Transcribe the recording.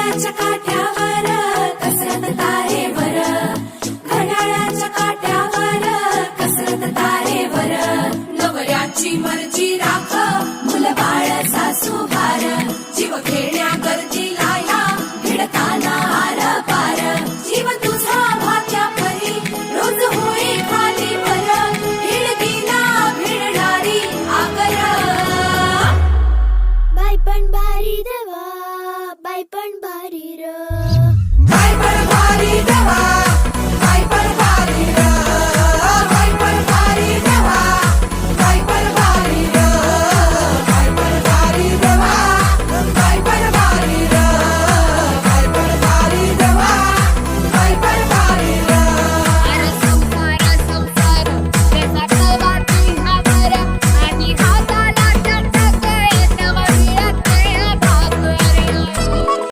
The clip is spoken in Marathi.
घड्याळाच्या काठ्यावर कसरत तारेवर, घड्याळाच्या काठ्यावर कसरत तारेवर. नवऱ्याची मर्जी राख, मुलबाळ सासू भार,